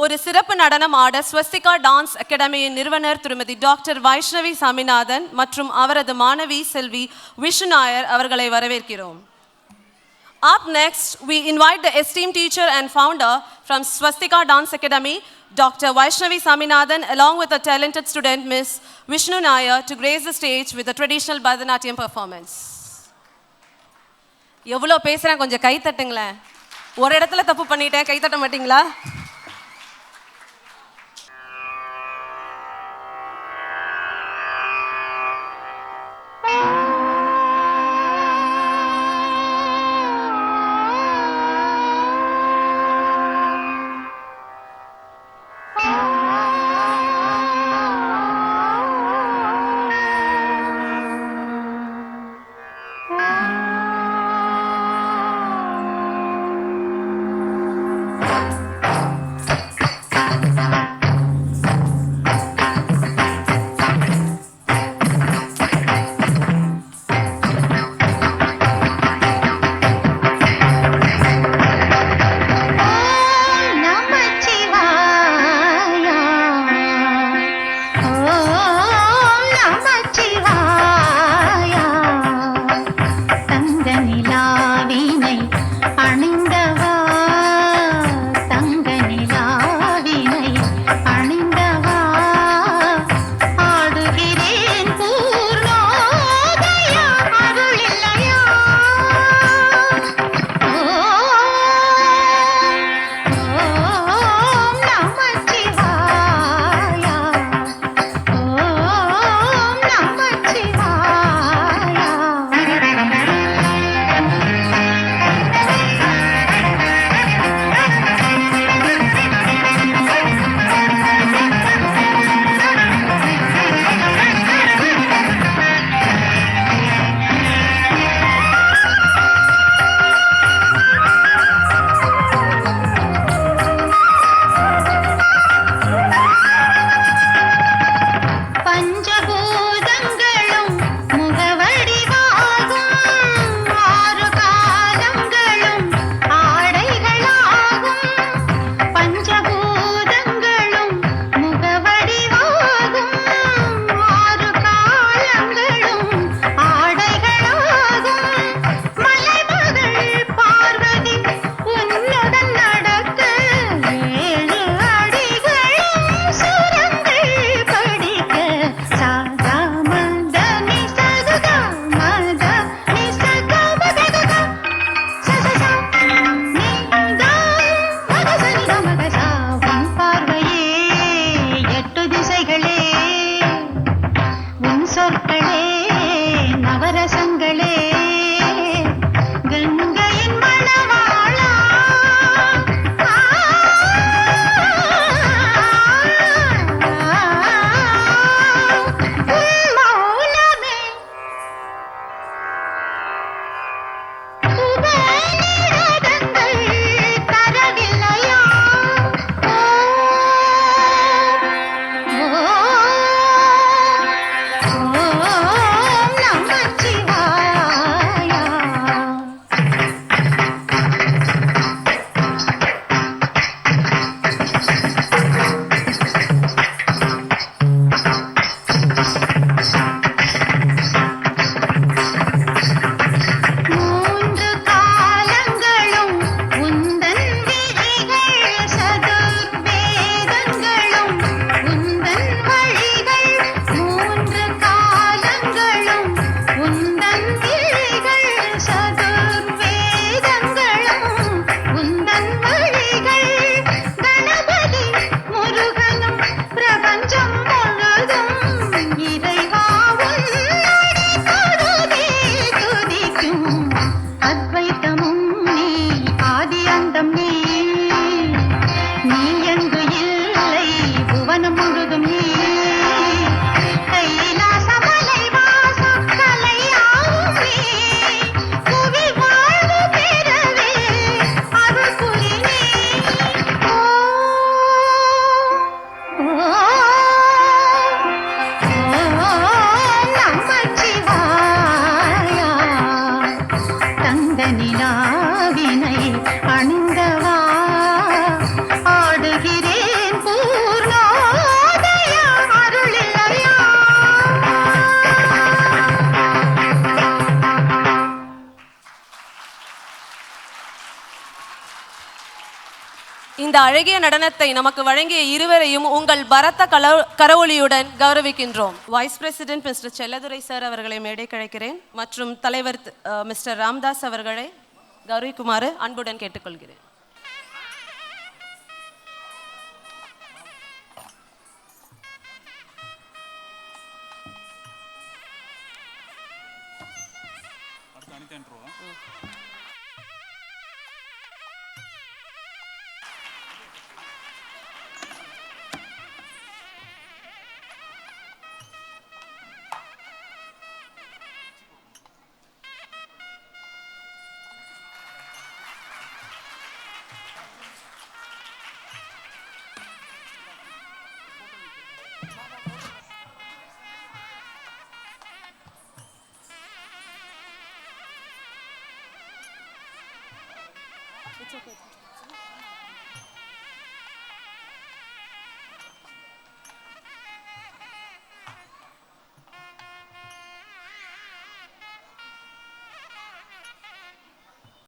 ஒரு சிறப்பு நடனம் ஆட ஸ்வஸ்திகா டான்ஸ் அகாடமியின் நிறுவனர் திருமதி டாக்டர் வைஷ்ணவி சாமிநாதன் மற்றும் அவரது மாணவி செல்வி விஷ்ணு நாயர் அவர்களை வரவேற்கிறோம். Up next, we invite the esteemed teacher and founder from Swastika Dance Academy, Dr. Vaishnavi Saminathan, along with a talented student, Ms. Vishnu Nair, to grace the stage with a traditional Bharatanatyam performance. எவ்வளோ பேசுகிறேன், கொஞ்சம் கை தட்டுங்களேன். ஒரு இடத்துல தப்பு பண்ணிட்டேன், கை தட்ட மாட்டிங்களா? இந்த அழகிய நடனத்தை நமக்கு வழங்கிய இருவரையும் உங்கள் பரத்த கரவொலியுடன் கௌரவிக்கின்றோம். Vice president Mister Chelladurai sir அவர்களை மேடை கழைக்கிறேன் மற்றும் தலைவர் மிஸ்டர் ராம்தாஸ் அவர்களை கௌரவிக்குமாறு அன்புடன் கேட்டுக்கொள்கிறேன். It's okay.